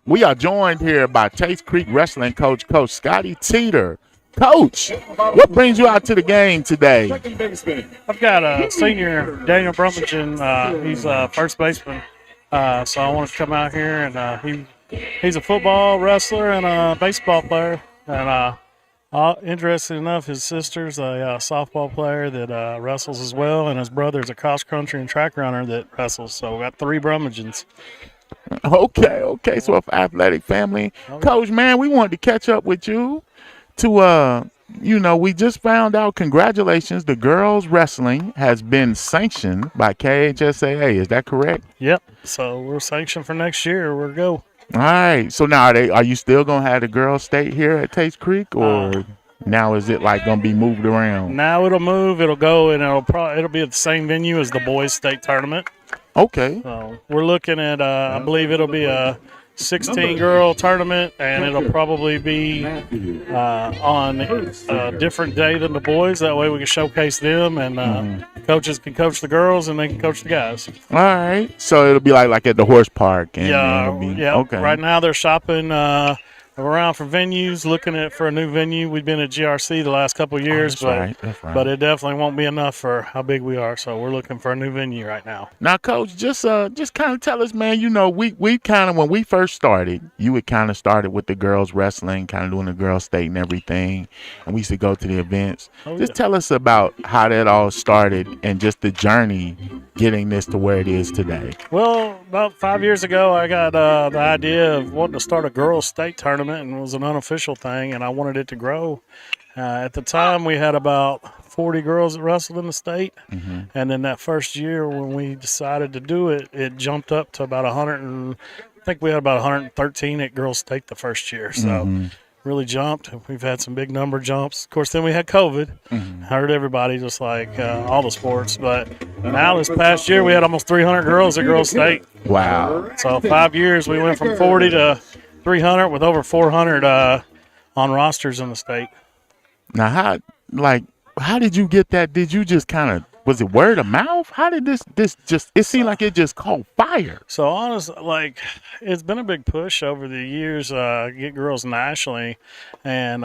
We are joined here by Tates Creek Wrestling Coach, Coach Scotty Teater. Coach, what brings you out to the game today? I've got a senior, Daniel Brummingen. He's a first baseman. So I wanted to come out here, and he's a football wrestler and a baseball player. And interesting enough, his sister's a softball player that wrestles as well, and his brother's a cross country and track runner that wrestles. So we got three Brummingens. Okay. So, if athletic family, Coach, man, we wanted to catch up with you to, we just found out. Congratulations, the girls wrestling has been sanctioned by KHSAA. Is that correct? Yep. So we're sanctioned for next year. We're go. All right. So now, are you still gonna have the girls state here at Tates Creek, or now is it like gonna be moved around? Now it'll move. It'll go, and it'll be at the same venue as the boys' state tournament. Okay. So we're looking at, I believe it'll be a 16-girl tournament, and it'll probably be on a different day than the boys. That way we can showcase them, and coaches can coach the girls, and they can coach the guys. All right. So it'll be like at the horse park. And Yeah. Okay. Right now they're shopping around for venues, looking for a new venue. We've been at GRC the last couple of years, that's right. but it definitely won't be enough for how big we are. So we're looking for a new venue right now. Now, Coach, just kind of tell us, man. We kind of, when we first started, you had kind of started with the girls wrestling, kind of doing the girls state and everything, and we used to go to the events. Just tell us about how that all started and just the journey getting this to where it is today. Well, about 5 years ago, I got the idea of wanting to start a girls state tournament, and it was an unofficial thing, and I wanted it to grow. At the time, we had about 40 girls that wrestled in the state, and then that first year when we decided to do it, it jumped up to about 100, and I think we had about 113 at girls state the first year. So really jumped. We've had some big number jumps. Of course, then we had COVID. Hurt everybody, just like all the sports. But now this past year, we had almost 300 girls at girls state. Wow. So 5 years, we went from 40 to 300 with over 400 on rosters in the state. Now, how did you get that? Did you just kind of, was it word of mouth? How did this just, it seemed like it just caught fire. So honestly, it's been a big push over the years, get girls nationally, and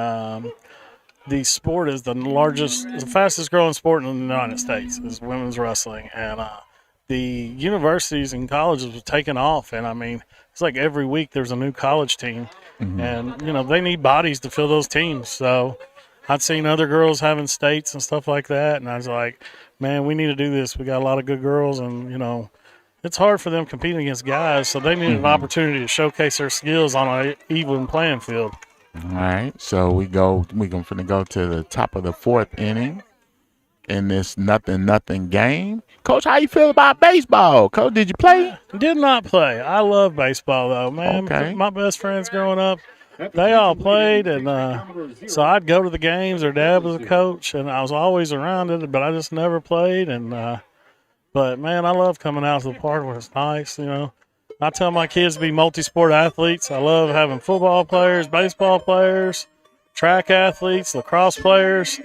the sport is the fastest growing sport in the United States is women's wrestling, and the universities and colleges have taken off, and I mean, it's like every week there's a new college team, and they need bodies to fill those teams. So I'd seen other girls having states and stuff like that, and I was like, man, we need to do this. We got a lot of good girls, and it's hard for them competing against guys, so they need an opportunity to showcase their skills on an even playing field. All right, so we're going to go to the top of the fourth inning in this nothing game. Coach, how you feel about baseball? Coach, did you play? Did not play. I love baseball, though, man. Okay. My best friends growing up, they all played, and so I'd go to the games. Their dad was a coach, and I was always around it, but I just never played. And but, man, I love coming out to the park when it's nice, I tell my kids to be multi-sport athletes. I love having football players, baseball players, track athletes, lacrosse players.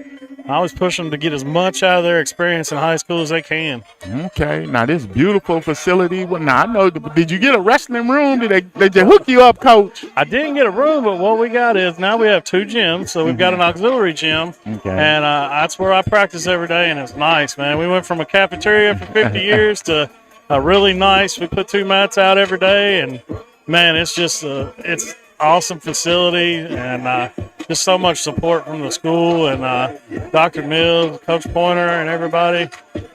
I always push them to get as much out of their experience in high school as they can. Okay. Now, this beautiful facility. Well, now, I know. Did you get a wrestling room? Did they hook you up, Coach? I didn't get a room, but what we got is now we have two gyms. So we've got an auxiliary gym, and that's where I practice every day, and it's nice, man. We went from a cafeteria for 50 years to a really nice. We put two mats out every day, and, man, it's just it's awesome facility, and just so much support from the school and Dr. Mills, Coach Pointer, and everybody.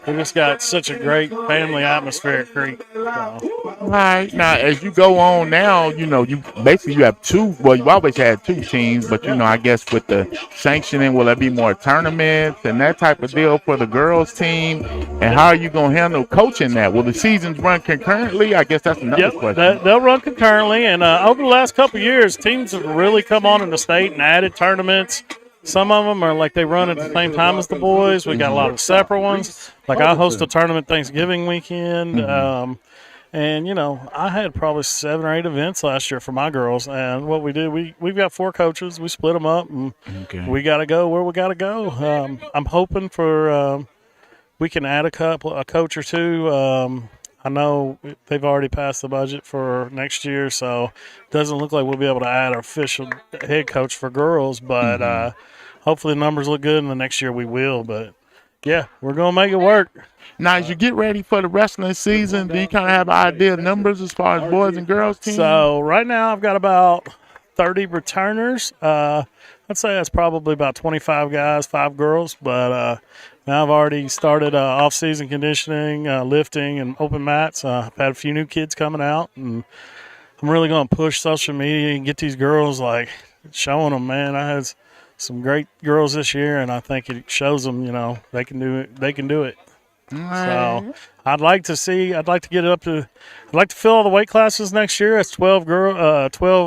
We just got such a great family atmosphere at Creek. So. All right. Now, as you go on now, you have two. Well, you always had two teams, but I guess with the sanctioning, will there be more tournaments and that type of deal for the girls team? And how are you going to handle coaching that? Will the seasons run concurrently? I guess that's another question. They'll run concurrently, and over the last couple of years, teams have really come on in the state and added tournaments. Some of them are like they run at the same time as the boys. We got a lot of separate ones. Like I host a tournament Thanksgiving weekend. And, I had probably 7 or 8 events last year for my girls. And what we did, we've got 4 coaches. We split them up, and we got to go where we got to go. I'm hoping for we can add a coach or two. I know they've already passed the budget for next year, so it doesn't look like we'll be able to add an official head coach for girls. But hopefully the numbers look good, and the next year we will. But yeah, we're gonna make it work. Now, as you get ready for the wrestling season, do you kind of have an idea of numbers as far as boys and girls teams? So right now I've got about 30 returners. I'd say that's probably about 25 guys, 5 girls. But now I've already started off-season conditioning, lifting, and open mats. I've had a few new kids coming out, and I'm really going to push social media and get these girls, like, showing them, man. I had some great girls this year, and I think it shows them, they can do it. They can do it. So I'd like to get it up to, I'd like to fill all the weight classes next year. It's 12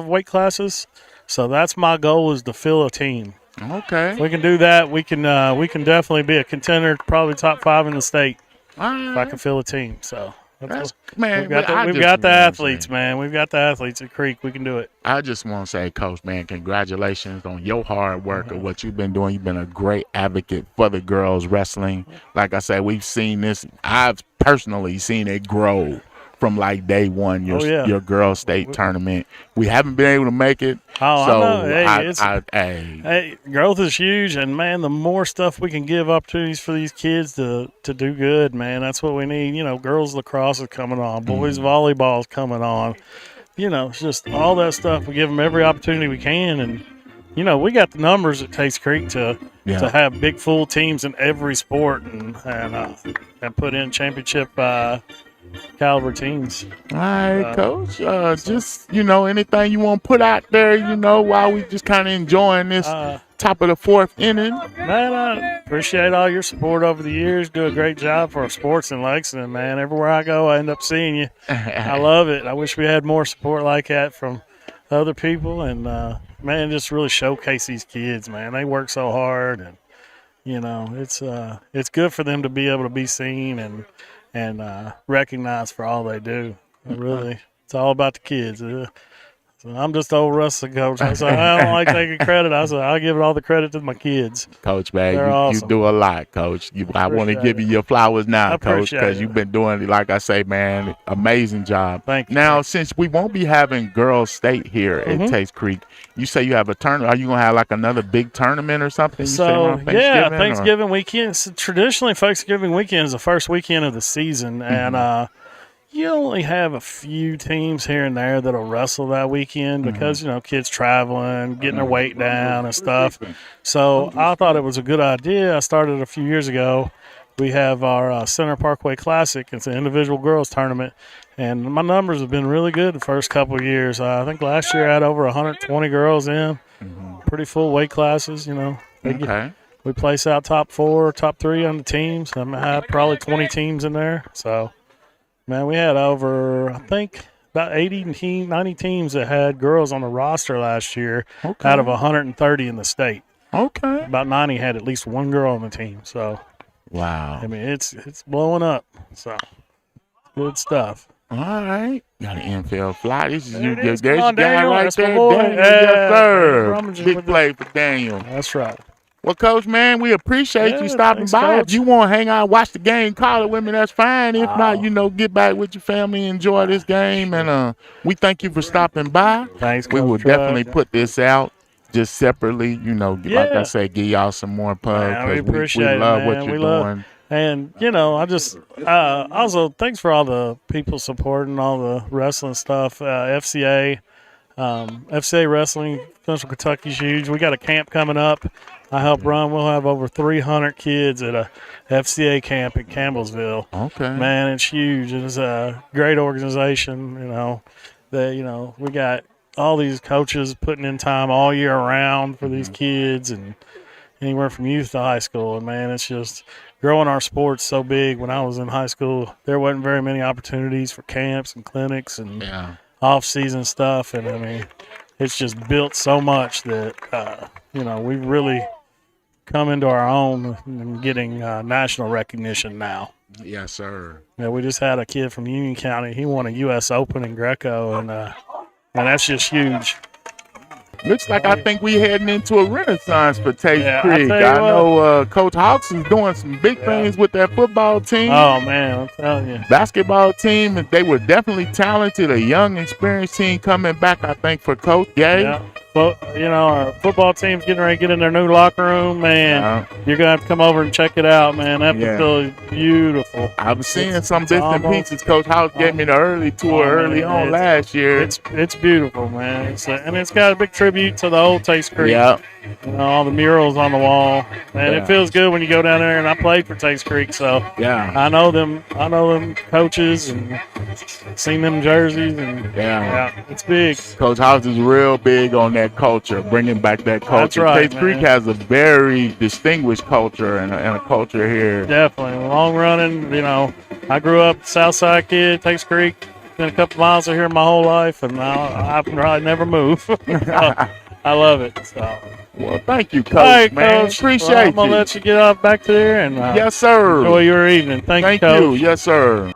weight classes. So that's my goal, is to fill a team. Okay. If we can do that, we can definitely be a contender, probably top 5 in the state. If I can fill a team. So man, we've got the athletes, man. We've got the athletes at Creek. We can do it. I just want to say, Coach, man, congratulations on your hard work of what you've been doing. You've been a great advocate for the girls wrestling. Like I said, we've seen this. I've personally seen it grow from like day one, your girls state tournament. We haven't been able to make it. Oh, so I know. Hey, growth is huge, and man, the more stuff we can give opportunities for these kids to do good, man, that's what we need. Girls lacrosse is coming on, boys volleyball is coming on. It's just all that stuff. We give them every opportunity we can, and we got the numbers at Tates Creek to have big full teams in every sport and put in championship caliber teams. All right, Coach. Just anything you want to put out there, while we just kind of enjoying this top of the 4th inning. Man, I appreciate all your support over the years. Do a great job for sports in Lexington, man. Everywhere I go, I end up seeing you. I love it. I wish we had more support like that from other people, and man, just really showcase these kids, man. They work so hard, and it's good for them to be able to be seen and recognized for all they do. It's all about the kids. So I'm just old wrestling coach. I don't like taking credit. I'll give it all the credit to my kids. Coach, man, you awesome. do a lot, Coach. I want to give you your flowers now, Coach, because you've been doing, like I say, man, amazing job. Thank you. Now, since we won't be having girls state here at Tates Creek, you say you have a tournament. Are you going to have like another big tournament or something? Thanksgiving weekend. So traditionally, Thanksgiving weekend is the first weekend of the season, and you only have a few teams here and there that'll wrestle that weekend because, kids traveling, getting their weight down and stuff. So I thought it was a good idea. I started a few years ago. We have our Center Parkway Classic. It's an individual girls tournament, and my numbers have been really good the first couple of years. I think last year I had over 120 girls in, pretty full weight classes, We place out top 4, top 3 on the teams. I had probably 20 teams in there, so... Man, we had over, I think, about 90 teams that had girls on the roster last year out of 130 in the state. Okay. About 90 had at least one girl on the team. So, wow. I mean, it's blowing up. So, good stuff. All right. Got an infield fly. This is there's your guy Daniel. right That's there. my boy. Daniel, yes, sir. Rummaging Big with play for Daniel. That's right. Well, Coach, man, we appreciate you stopping thanks, by. Coach. If you want to hang out, watch the game, call it with me, that's fine. If not, get back with your family, enjoy this game. And we thank you for stopping by. Thanks, Coach. We will definitely put this out just separately, like I say, give y'all some more pub. We appreciate we love it, what you're doing. And, I just also thanks for all the people supporting all the wrestling stuff. FCA Wrestling, Central Kentucky's huge. We got a camp coming up. I help run. We'll have over 300 kids at a FCA camp in Campbellsville. Okay. Man, it's huge. It's a great organization. We got all these coaches putting in time all year round for these kids, and anywhere from youth to high school. And man, it's just growing our sports so big. When I was in high school, there wasn't very many opportunities for camps and clinics and off-season stuff. And I mean, it's just built so much that we've really come into our own and getting national recognition now. Yes, sir. Yeah, we just had a kid from Union County. He won a U.S. Open in Greco, and that's just huge. Looks like I think we heading into a renaissance for Tates Yeah, I Creek. tell you I what. know Coach Hawks is doing some big things with that football team. Oh man, I'm telling you. Basketball team, they were definitely talented. A young, experienced team coming back, I think, for Coach Gay. Yeah. But our football team's getting ready to get in their new locker room, man. You're gonna have to come over and check it out, man. That facility is beautiful. I'm seeing some bits and pieces. Coach House gave me the early tour early on last year. It's beautiful, man. And it's got a big tribute to the old Tates Creek. Yeah. All the murals on the wall, and it feels good when you go down there. And I played for Tates Creek, so I know them. I know them coaches and seen them jerseys, and it's big. Coach House is real big on that culture, bringing back that culture. That's right, Tates Creek has a very distinguished culture and a culture here. Definitely long running. I grew up Southside kid, Tates Creek. Been a couple miles of here my whole life, and I probably never move. I love it. So. Well, thank you, Coach, right, man. Coach. Appreciate I'm going to let you get off back there and yes, sir. enjoy your evening. Thank you, Thank Coach. you. Yes, sir.